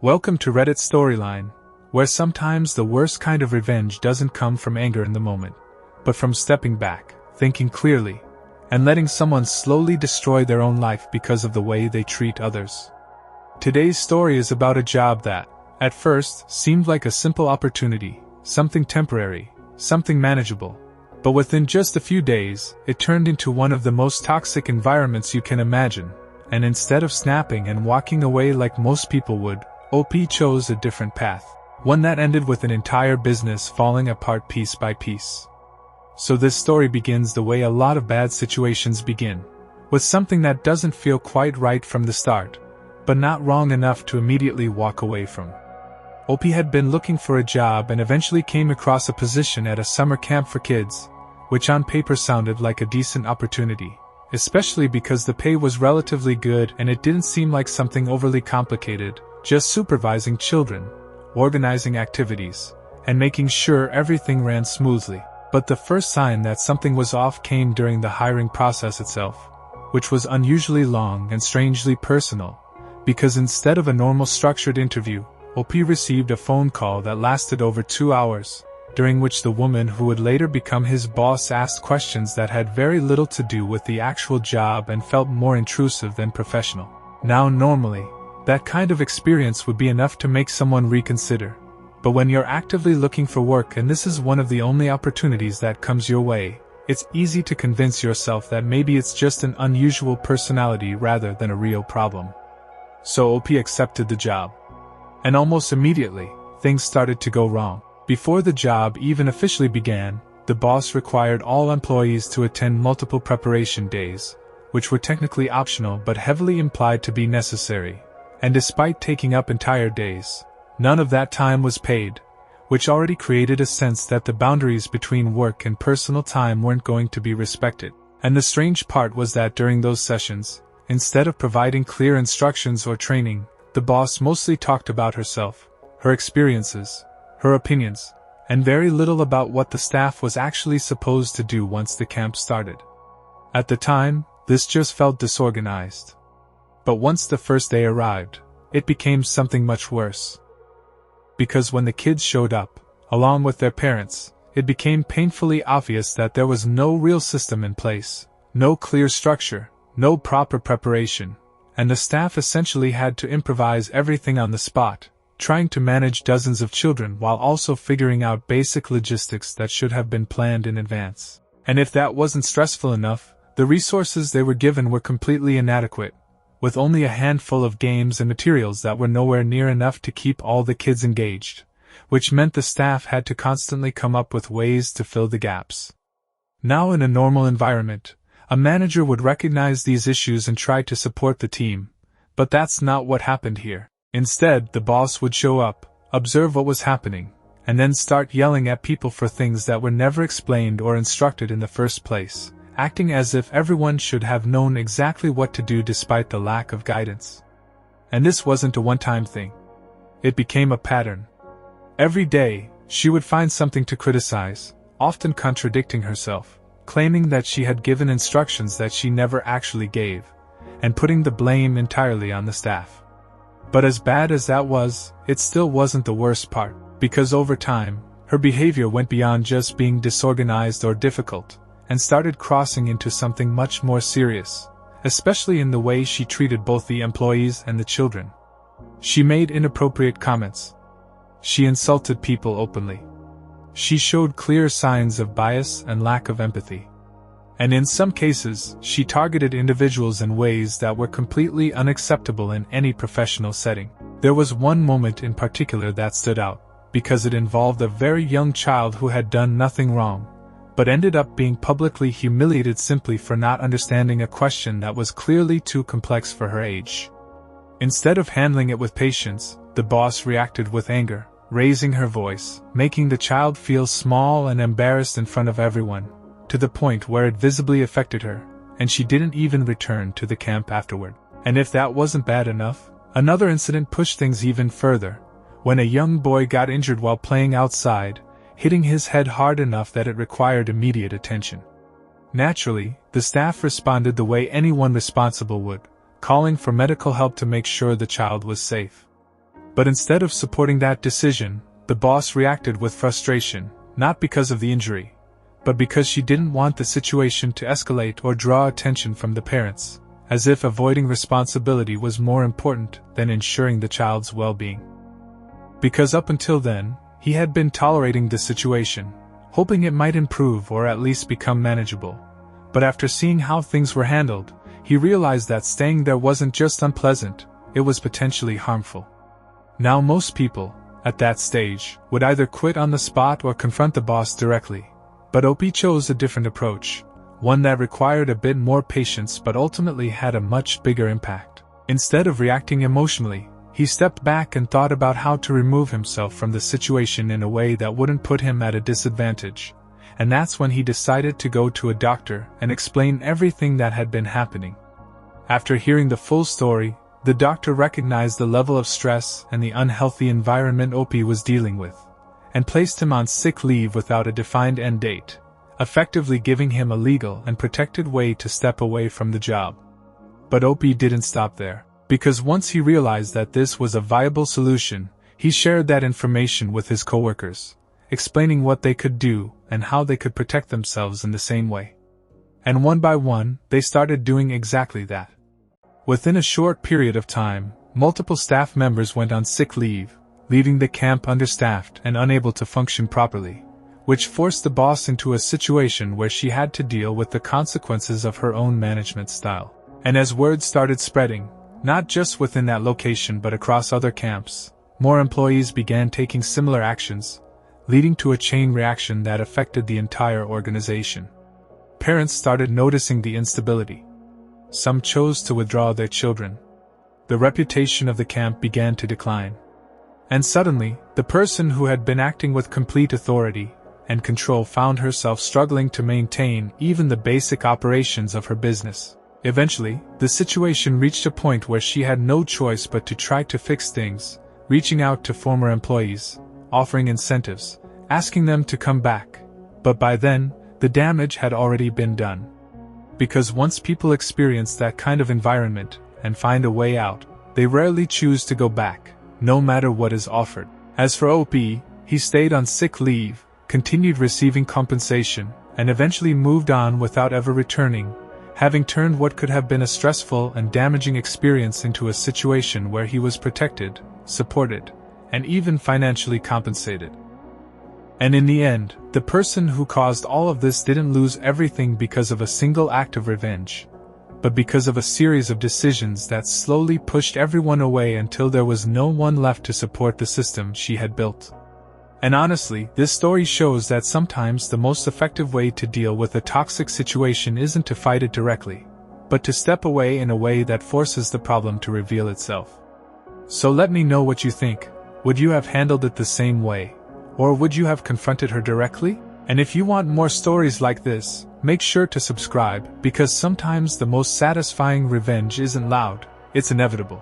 Welcome to Reddit Storyline, where sometimes the worst kind of revenge doesn't come from anger in the moment, but from stepping back, thinking clearly, and letting someone slowly destroy their own life because of the way they treat others. Today's story is about a job that, at first, seemed like a simple opportunity, something temporary, something manageable. But within just a few days, it turned into one of the most toxic environments you can imagine, and instead of snapping and walking away like most people would, OP chose a different path, one that ended with an entire business falling apart piece by piece. So this story begins the way a lot of bad situations begin, with something that doesn't feel quite right from the start, but not wrong enough to immediately walk away from. OP had been looking for a job and eventually came across a position at a summer camp for kids, which on paper sounded like a decent opportunity, especially because the pay was relatively good and it didn't seem like something overly complicated, just supervising children, organizing activities, and making sure everything ran smoothly. But the first sign that something was off came during the hiring process itself, which was unusually long and strangely personal, because instead of a normal structured interview, OP received a phone call that lasted over 2 hours, during which the woman who would later become his boss asked questions that had very little to do with the actual job and felt more intrusive than professional. Now normally, that kind of experience would be enough to make someone reconsider. But when you're actively looking for work and this is one of the only opportunities that comes your way, it's easy to convince yourself that maybe it's just an unusual personality rather than a real problem. So OP accepted the job. And almost immediately, things started to go wrong. Before the job even officially began, the boss required all employees to attend multiple preparation days, which were technically optional but heavily implied to be necessary. And despite taking up entire days, none of that time was paid, which already created a sense that the boundaries between work and personal time weren't going to be respected. And the strange part was that during those sessions, instead of providing clear instructions or training, the boss mostly talked about herself, her experiences, her opinions, and very little about what the staff was actually supposed to do once the camp started. At the time, this just felt disorganized. But once the first day arrived, it became something much worse. Because when the kids showed up, along with their parents, it became painfully obvious that there was no real system in place, no clear structure, no proper preparation, and the staff essentially had to improvise everything on the spot, trying to manage dozens of children while also figuring out basic logistics that should have been planned in advance. And if that wasn't stressful enough, the resources they were given were completely inadequate, with only a handful of games and materials that were nowhere near enough to keep all the kids engaged, which meant the staff had to constantly come up with ways to fill the gaps. Now in a normal environment, a manager would recognize these issues and try to support the team, but that's not what happened here. Instead, the boss would show up, observe what was happening, and then start yelling at people for things that were never explained or instructed in the first place, acting as if everyone should have known exactly what to do despite the lack of guidance. And this wasn't a one-time thing. It became a pattern. Every day, she would find something to criticize, often contradicting herself, claiming that she had given instructions that she never actually gave, and putting the blame entirely on the staff. But as bad as that was, it still wasn't the worst part, because over time, her behavior went beyond just being disorganized or difficult, and started crossing into something much more serious, especially in the way she treated both the employees and the children. She made inappropriate comments. She insulted people openly. She showed clear signs of bias and lack of empathy. And in some cases, she targeted individuals in ways that were completely unacceptable in any professional setting. There was one moment in particular that stood out, because it involved a very young child who had done nothing wrong, but ended up being publicly humiliated simply for not understanding a question that was clearly too complex for her age. Instead of handling it with patience, the boss reacted with anger, raising her voice, making the child feel small and embarrassed in front of everyone, to the point where it visibly affected her, and she didn't even return to the camp afterward. And if that wasn't bad enough, another incident pushed things even further, when a young boy got injured while playing outside, hitting his head hard enough that it required immediate attention. Naturally, the staff responded the way anyone responsible would, calling for medical help to make sure the child was safe. But instead of supporting that decision, the boss reacted with frustration, not because of the injury, but because she didn't want the situation to escalate or draw attention from the parents, as if avoiding responsibility was more important than ensuring the child's well-being. Because up until then, he had been tolerating the situation, hoping it might improve or at least become manageable. But after seeing how things were handled, he realized that staying there wasn't just unpleasant, it was potentially harmful. Now most people, at that stage, would either quit on the spot or confront the boss directly. But Opie chose a different approach, one that required a bit more patience but ultimately had a much bigger impact. Instead of reacting emotionally, he stepped back and thought about how to remove himself from the situation in a way that wouldn't put him at a disadvantage. And that's when he decided to go to a doctor and explain everything that had been happening. After hearing the full story, the doctor recognized the level of stress and the unhealthy environment Opie was dealing with, and placed him on sick leave without a defined end date, effectively giving him a legal and protected way to step away from the job. But Opie didn't stop there, because once he realized that this was a viable solution, he shared that information with his coworkers, explaining what they could do and how they could protect themselves in the same way. And one by one, they started doing exactly that. Within a short period of time, multiple staff members went on sick leave, leaving the camp understaffed and unable to function properly, which forced the boss into a situation where she had to deal with the consequences of her own management style. And as word started spreading, not just within that location but across other camps, more employees began taking similar actions, leading to a chain reaction that affected the entire organization. Parents started noticing the instability. Some chose to withdraw their children. The reputation of the camp began to decline. And suddenly, the person who had been acting with complete authority and control found herself struggling to maintain even the basic operations of her business. Eventually, the situation reached a point where she had no choice but to try to fix things, reaching out to former employees, offering incentives, asking them to come back. But by then, the damage had already been done. Because once people experience that kind of environment and find a way out, they rarely choose to go back, no matter what is offered. As for Opie, he stayed on sick leave, continued receiving compensation, and eventually moved on without ever returning, having turned what could have been a stressful and damaging experience into a situation where he was protected, supported, and even financially compensated. And in the end, the person who caused all of this didn't lose everything because of a single act of revenge, but because of a series of decisions that slowly pushed everyone away until there was no one left to support the system she had built. And honestly, this story shows that sometimes the most effective way to deal with a toxic situation isn't to fight it directly, but to step away in a way that forces the problem to reveal itself. So let me know what you think. Would you have handled it the same way? Or would you have confronted her directly? And if you want more stories like this, make sure to subscribe, because sometimes the most satisfying revenge isn't loud, it's inevitable.